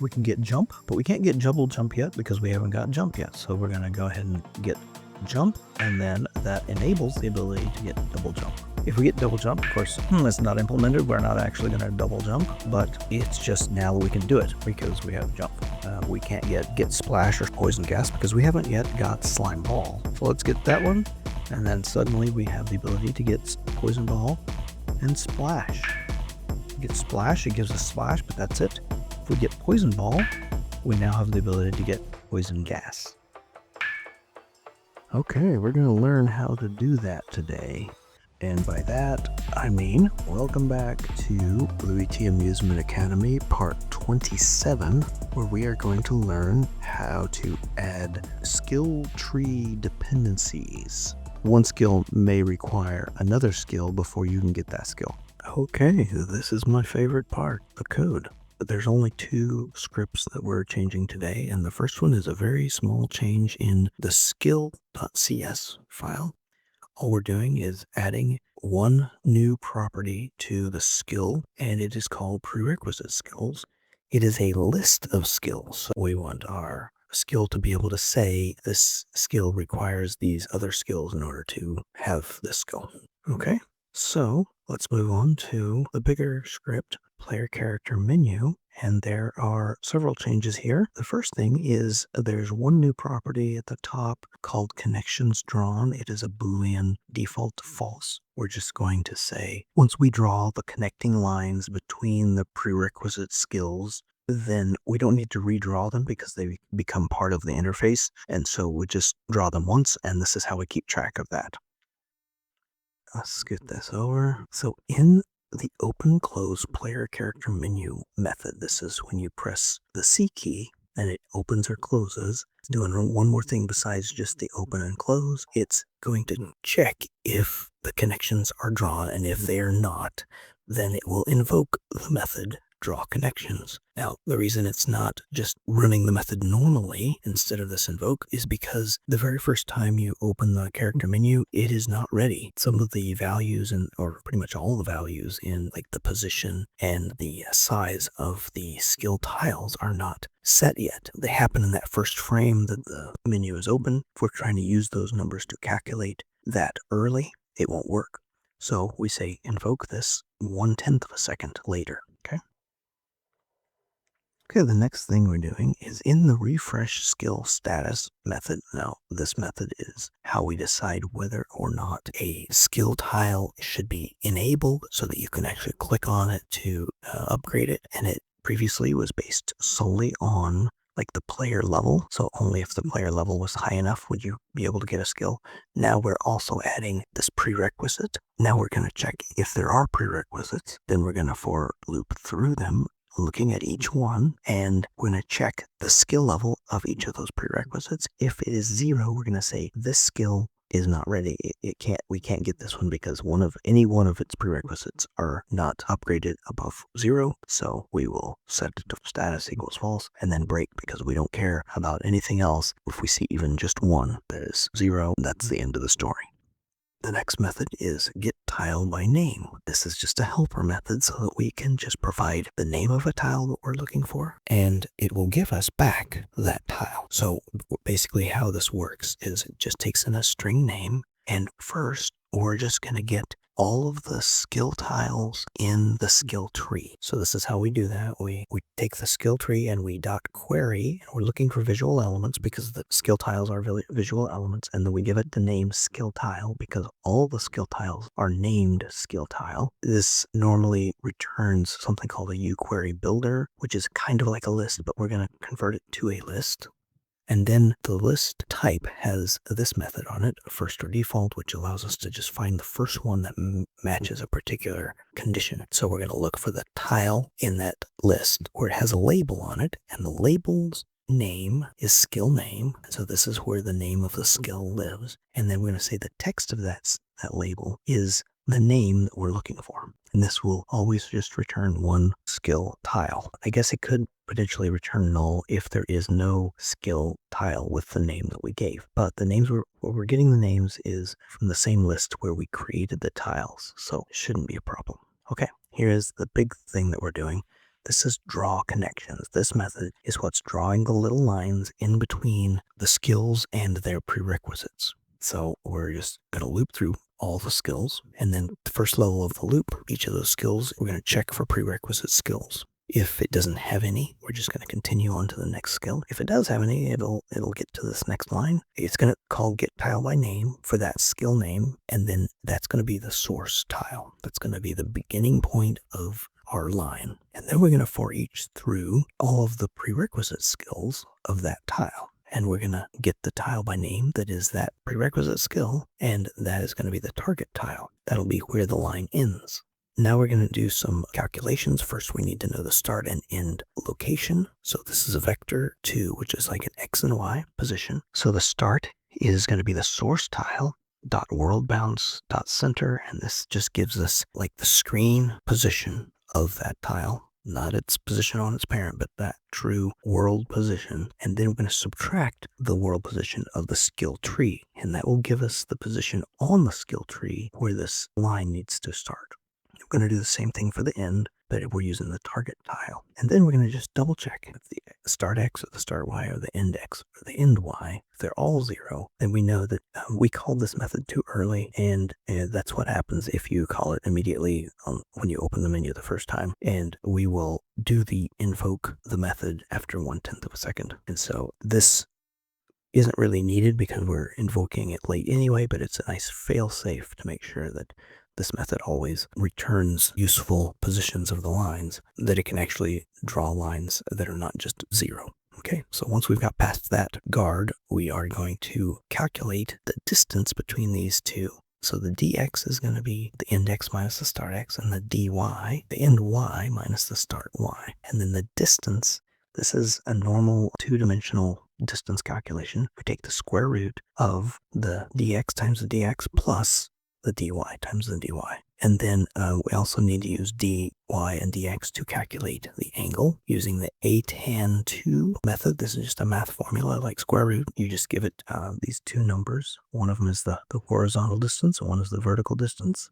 We can get jump, but we can't get double jump yet because we haven't got jump yet. So we're going to go ahead and get jump, and then that enables the ability to get double jump. If we get double jump, of course, it's not implemented. We're not actually going to double jump, but it's just now that we can do it because we have jump. We can't yet get splash or poison gas because we haven't yet got slime ball. So let's get that one, and then suddenly we have the ability to get poison ball and splash. Get splash, it gives us splash, but that's it. If we get poison ball, we now have the ability to get poison gas. Okay, we're going to learn how to do that today. And by that, I mean, welcome back to LewyT Amusement Academy, part 27, where we are going to learn how to add skill tree dependencies. One skill may require another skill before you can get that skill. Okay, this is my favorite part, the code. There's only 2 scripts that we're changing today, and the first one is a very small change in the Skill.cs file. All we're doing is adding one new property to the skill, and it is called Prerequisite skills. It is a list of skills. So we want our skill to be able to say this skill requires these other skills in order to have this skill. Okay, so let's move on to the bigger script, PlayerCharacterMenu, and there are several changes here. The first thing is there's one new property at the top called connections drawn. It is a Boolean default to false. We're just going to say, once we draw the connecting lines between the prerequisite skills, then we don't need to redraw them because they become part of the interface. And so we just draw them once, and this is how we keep track of that. Let's get this over. So in the open close player character menu method, this is when you press the C key and it opens or closes. It's doing one more thing besides just the open and close. It's going to check if the connections are drawn, and if they are not, then it will invoke the method draw connections. Now, the reason it's not just running the method normally instead of this invoke is because the very first time you open the character menu, it is not ready. Some of the values, or pretty much all the values in like the position and the size of the skill tiles are not set yet. They happen in that first frame that the menu is open. If we're trying to use those numbers to calculate that early, it won't work. So we say invoke this 1/10 of a second later. Okay, the next thing we're doing is in the refresh skill status method. Now, this method is how we decide whether or not a skill tile should be enabled so that you can actually click on it to upgrade it. And it previously was based solely on like the player level. So only if the player level was high enough would you be able to get a skill. Now we're also adding this prerequisite. Now we're going to check if there are prerequisites. Then we're going to for loop through them, looking at each one, and we're going to check the skill level of each of those prerequisites. If it is 0, we're going to say this skill is not ready. We can't get this one because any one of its prerequisites are not upgraded above 0. So we will set it to status equals false and then break because we don't care about anything else. If we see even just one that is 0, that's the end of the story. The next method is getTileByName. This is just a helper method so that we can just provide the name of a tile that we're looking for, and it will give us back that tile. So basically how this works is it just takes in a string name, and first we're just going to get all of the skill tiles in the skill tree. So this is how we do that. We take the skill tree and we .query, and we're looking for visual elements because the skill tiles are visual elements, and then we give it the name skill tile because all the skill tiles are named skill tile. This normally returns something called a uQuery builder, which is kind of like a list, but we're going to convert it to a list. And then the list type has this method on it, first or default, which allows us to just find the first one that matches a particular condition. So we're going to look for the tile in that list where it has a label on it, and the label's name is skill name. So this is where the name of the skill lives. And then we're going to say the text of that label is the name that we're looking for. And this will always just return one skill tile. I guess it could potentially return null if there is no skill tile with the name that we gave. But the names where we're getting the names is from the same list where we created the tiles. So it shouldn't be a problem. Okay, here's the big thing that we're doing. This is draw connections. This method is what's drawing the little lines in between the skills and their prerequisites. So we're just going to loop through all the skills, and then the first level of the loop, each of those skills, we're going to check for prerequisite skills. If it doesn't have any, we're just going to continue on to the next skill. If it does have any, it'll get to this next line. It's going to call get tile by name for that skill name, and then that's going to be the source tile. That's going to be the beginning point of our line. And then we're going to for each through all of the prerequisite skills of that tile. And we're going to get the tile by name that is that prerequisite skill, and that is going to be the target tile. That'll be where the line ends. Now we're going to do some calculations. First, we need to know the start and end location. So this is a vector 2, which is like an X and Y position. So the start is going to be the source tile dot world bounds dot center, and this just gives us like the screen position of that tile, not its position on its parent, but that true world position. And then we're going to subtract the world position of the skill tree, and that will give us the position on the skill tree where this line needs to start. We're going to do the same thing for the end, but we're using the target tile. And then we're going to just double check if the start X or the start Y or the end X or the end Y, if they're all 0, then we know that we called this method too early, and that's what happens if you call it immediately when you open the menu the first time. And we will do the invoke the method after 1/10 of a second. And so this isn't really needed because we're invoking it late anyway, but it's a nice fail-safe to make sure that this method always returns useful positions of the lines, that it can actually draw lines that are not just 0. Okay, so once we've got past that guard, we are going to calculate the distance between these two. So the dx is going to be the end x minus the start x, and the dy, the end y minus the start y. And then the distance, this is a normal two-dimensional distance calculation. We take the square root of the dx times the dx plus the dy times the dy. And then we also need to use dy and dx to calculate the angle using the atan2 method. This is just a math formula like square root. You just give it these two numbers. One of them is the horizontal distance, and one is the vertical distance.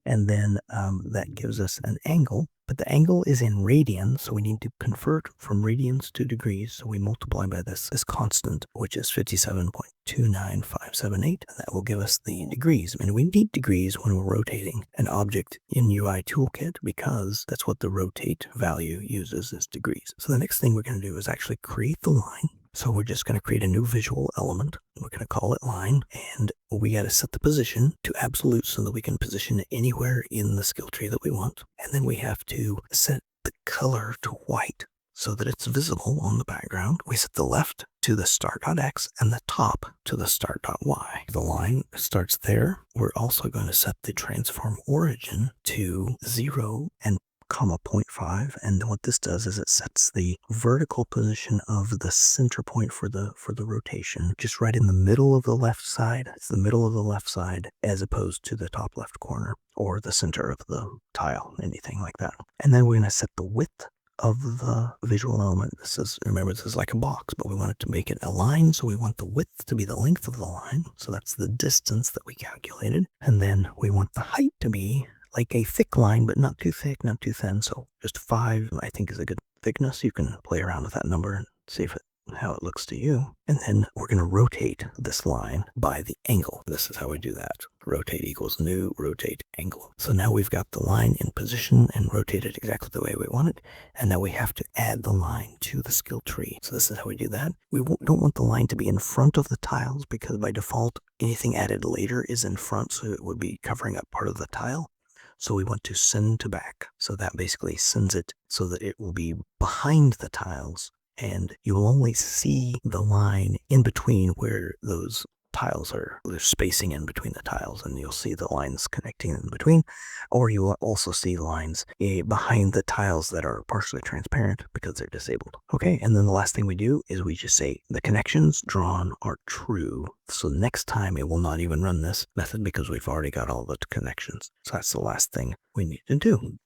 And then that gives us an angle, but the angle is in radians, so we need to convert from radians to degrees. So we multiply by this constant, which is 57.29578, and that will give us the degrees. I mean, we need degrees when we're rotating an object in UI Toolkit because that's what the rotate value uses, is degrees. So the next thing we're going to do is actually create the line. So we're just going to create a new visual element. We're going to call it line, and we got to set the position to absolute so that we can position it anywhere in the skill tree that we want. And then we have to set the color to white so that it's visible on the background. We set the left to the start.x and the top to the start.y. The line starts there. We're also going to set the transform origin to 0 and comma 0.5, and what this does is it sets the vertical position of the center point for the rotation just right in the middle of the left side. It's the middle of the left side as opposed to the top left corner or the center of the tile, anything like that. And then we're going to set the width of the visual element. Remember, this is like a box, but we want it to make it a line, so we want the width to be the length of the line. So that's the distance that we calculated. And then we want the height to be like a thick line, but not too thick, not too thin. So just 5, I think, is a good thickness. You can play around with that number and see how it looks to you. And then we're going to rotate this line by the angle. This is how we do that. Rotate equals new rotate angle. So now we've got the line in position and rotated exactly the way we want it. And now we have to add the line to the skill tree. So this is how we do that. We don't want the line to be in front of the tiles because by default, anything added later is in front. So it would be covering up part of the tile. So we want to send to back. So that basically sends it so that it will be behind the tiles, and you will only see the line in between where those tiles are. There's spacing in between the tiles, and you'll see the lines connecting in between, or you will also see lines behind the tiles that are partially transparent because they're disabled. Okay, and then the last thing we do is we just say the connections drawn are true. So next time it will not even run this method because we've already got all the connections. So that's the last thing we need to do.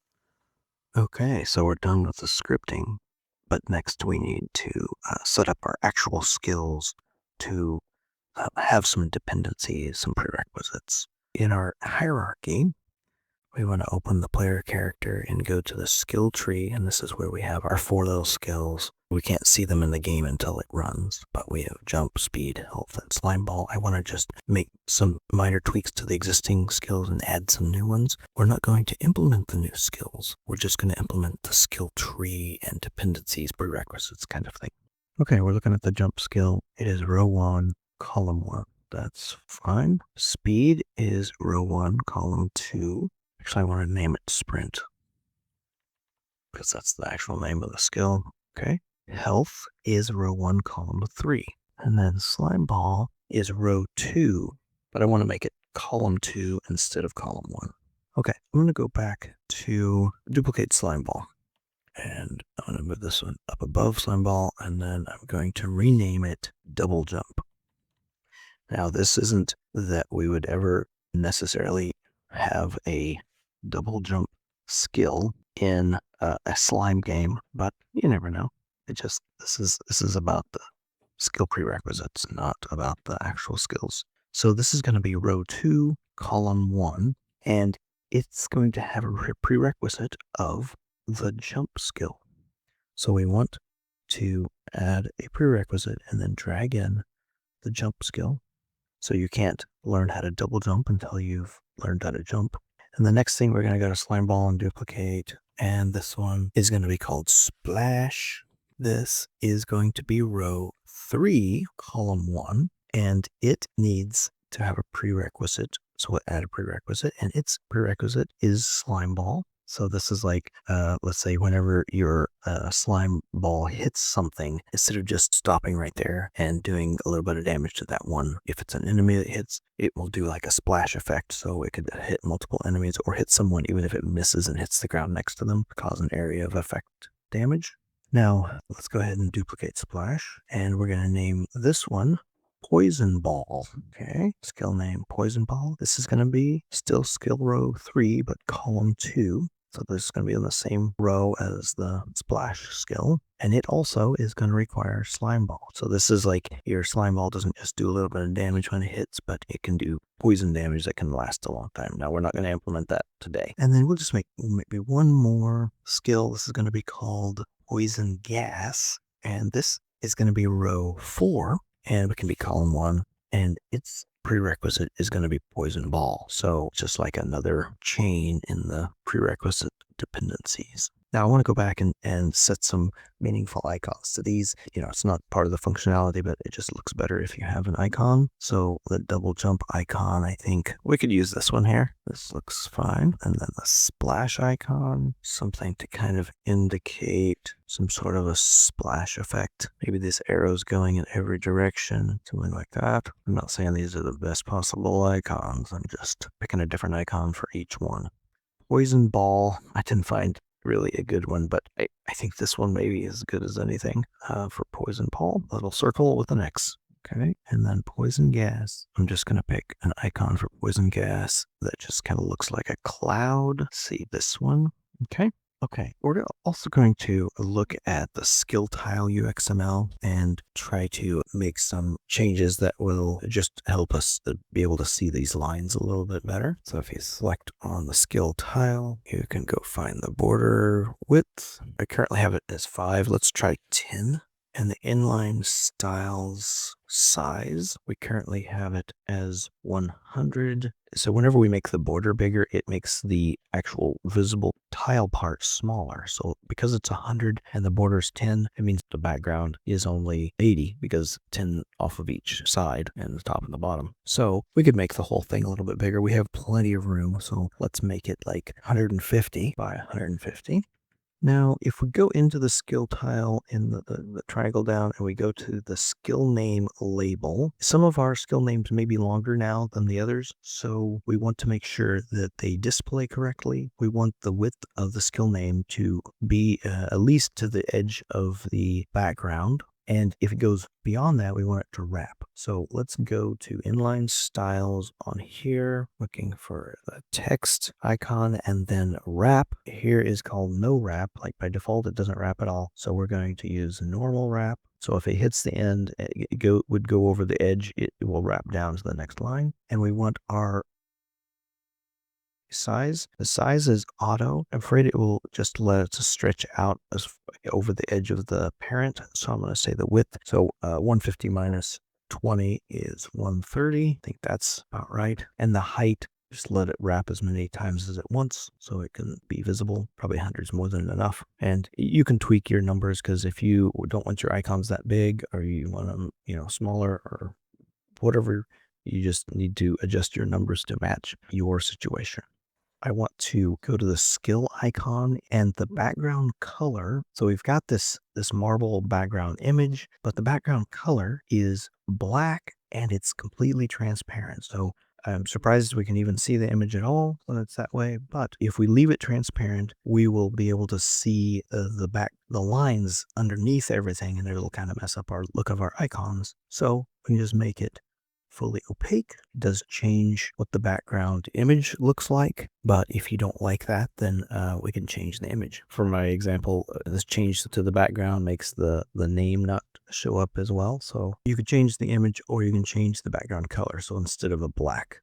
Okay, so we're done with the scripting, but next we need to set up our actual skills to have some dependencies, some prerequisites. In our hierarchy, we want to open the player character and go to the skill tree, and this is where we have our 4 little skills. We can't see them in the game until it runs, but we have jump, speed, health, and slime ball. I want to just make some minor tweaks to the existing skills and add some new ones. We're not going to implement the new skills. We're just going to implement the skill tree and dependencies, prerequisites kind of thing. Okay, we're looking at the jump skill. It is row 1, column 1. That's fine. Speed is row 1, column 2. Actually, I want to name it sprint because that's the actual name of the skill. Okay. Health is row 1, column 3. And then slime ball is row 2, but I want to make it column 2 instead of column 1. Okay, I'm going to go back to duplicate slime ball. And I'm going to move this one up above slime ball, and then I'm going to rename it double jump. Now, this isn't that we would ever necessarily have a double jump skill in a slime game, but you never know. This is about the skill prerequisites, not about the actual skills. So this is going to be row 2, column 1, and it's going to have a prerequisite of the jump skill. So we want to add a prerequisite and then drag in the jump skill. So you can't learn how to double jump until you've learned how to jump. And the next thing, we're going to go to slime ball and duplicate. And this one is going to be called splash. This is going to be row 3, column 1, and it needs to have a prerequisite. So we'll add a prerequisite, and its prerequisite is slime ball. So this is like, let's say whenever your slime ball hits something, instead of just stopping right there and doing a little bit of damage to that one, if it's an enemy that hits, it will do like a splash effect. So it could hit multiple enemies or hit someone, even if it misses and hits the ground next to them, cause an area of effect damage. Now, let's go ahead and duplicate splash, and we're going to name this one Poison Ball. Okay, skill name Poison Ball. This is going to be still skill row 3, but column 2. So this is going to be in the same row as the splash skill. And it also is going to require slime ball. So this is like your slime ball doesn't just do a little bit of damage when it hits, but it can do poison damage that can last a long time. Now, we're not going to implement that today. And then we'll make maybe one more skill. This is going to be called Poison Gas. And this is going to be row 4, and it can be column 1. And its prerequisite is going to be poison ball. So just like another chain in the prerequisite dependencies. Now I want to go back and set some meaningful icons to these. It's not part of the functionality, but it just looks better if you have an icon. So the double jump icon, I think we could use this one here. This looks fine. And then the splash icon, something to kind of indicate some sort of a splash effect. Maybe this arrow's going in every direction, something like that. I'm not saying these are the best possible icons. I'm just picking a different icon for each one. Poison ball, I didn't find really a good one, but I think this one maybe is as good as anything for poison ball. A little circle with an X. Okay, and then poison gas. I'm just going to pick an icon for poison gas that just kind of looks like a cloud. See this one? Okay, we're also going to look at the skill tile UXML and try to make some changes that will just help us be able to see these lines a little bit better. So if you select on the skill tile, you can go find the border width. I currently have it as 5. Let's try 10. And the inline styles size, we currently have it as 100. So whenever we make the border bigger, it makes the actual visible tile part smaller. So because it's 100 and the border is 10, it means the background is only 80 because 10 off of each side and the top and the bottom. So we could make the whole thing a little bit bigger. We have plenty of room. So let's make it like 150 by 150. Now, if we go into the skill tile in the triangle down and we go to the skill name label, some of our skill names may be longer now than the others, so we want to make sure that they display correctly. We want the width of the skill name to be at least to the edge of the background. And if it goes beyond that, we want it to wrap. So let's go to inline styles on here, looking for the text icon and then wrap. Here is called no wrap. Like by default, it doesn't wrap at all. So we're going to use normal wrap. So if it hits the end, it would go over the edge. It will wrap down to the next line. And we want our size. The size is auto. I'm afraid it will just let it stretch out over the edge of the parent. So I'm going to say the width. So 150 minus 20 is 130. I think that's about right. And the height, just let it wrap as many times as it wants so it can be visible. Probably 100's more than enough. And you can tweak your numbers, because if you don't want your icons that big, or you want them, smaller, or whatever, you just need to adjust your numbers to match your situation. I want to go to the skill icon and the background color. So we've got this marble background image, but the background color is black and it's completely transparent. So I'm surprised we can even see the image at all when it's that way. But if we leave it transparent, we will be able to see the lines underneath everything, and it'll kind of mess up our look of our icons. So we can just make it fully opaque. It does change what the background image looks like, but if you don't like that, then we can change the image. For my example, this change to the background makes the name not show up as well. So you could change the image, or you can change the background color. So instead of a black,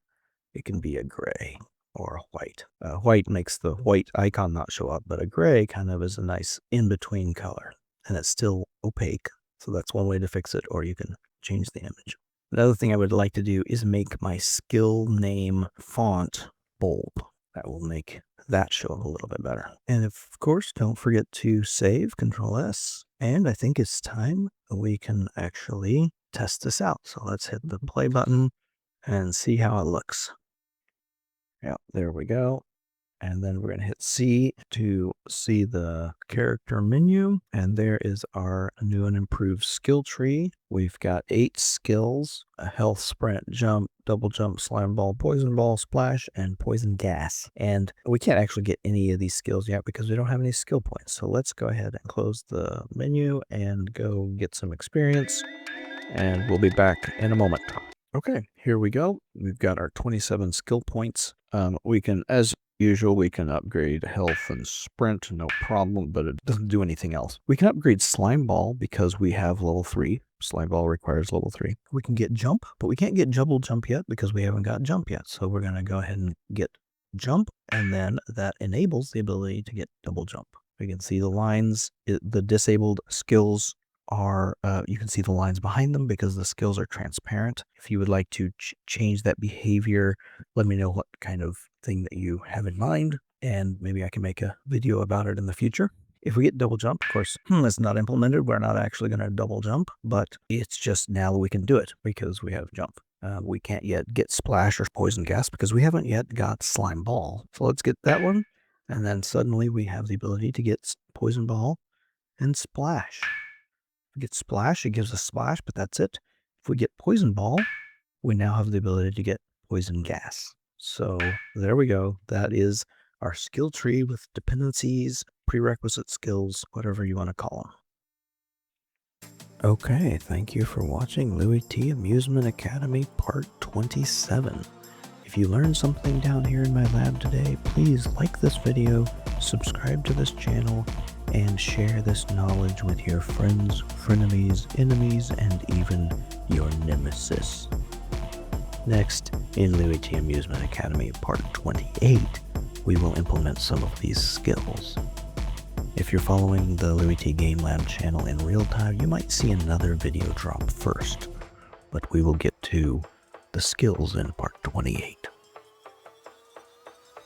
it can be a gray or a white. White makes the white icon not show up, but a gray kind of is a nice in-between color, and it's still opaque. So that's one way to fix it, or you can change the image. Another thing I would like to do is make my skill name font bold. That will make that show up a little bit better. And of course, don't forget to save, Control S. And I think it's time we can actually test this out. So let's hit the play button and see how it looks. Yeah, there we go. And then we're going to hit C to see the character menu. And there is our new and improved skill tree. We've got 8 skills: a health, sprint, jump, double jump, slime ball, poison ball, splash, and poison gas. And we can't actually get any of these skills yet because we don't have any skill points. So let's go ahead and close the menu and go get some experience. And we'll be back in a moment. Okay, here we go. We've got our 27 skill points. We can, as usual, we can upgrade health and sprint, no problem, but it doesn't do anything else. We can upgrade slime ball because we have level 3. Slime ball requires level 3. We can get jump, but we can't get double jump yet because we haven't got jump yet. So we're going to go ahead and get jump, and then that enables the ability to get double jump. We can see the lines. The disabled skills are, you can see the lines behind them because the skills are transparent. If you would like to change that behavior, let me know what kind of thing that you have in mind, and maybe I can make a video about it in the future. If we get double jump, of course, it's not implemented. We're not actually going to double jump, but it's just now we can do it because we have jump. We can't yet get splash or poison gas because we haven't yet got slime ball. So let's get that one, and then suddenly we have the ability to get poison ball and splash. If we get splash, it gives us splash, but that's it. If we get poison ball, we now have the ability to get poison gas. So there we go. That is our skill tree with dependencies, prerequisite skills, whatever you want to call them. Okay, thank you for watching LewyT Amusement Academy Part 27. If you learned something down here in my lab today, please like this video, subscribe to this channel, and share this knowledge with your friends, frenemies, enemies, and even your nemesis. Next, in LewyT Amusement Academy Part 28, we will implement some of these skills. If you're following the LewyT Game Lab channel in real time, you might see another video drop first, but we will get to the skills in Part 28.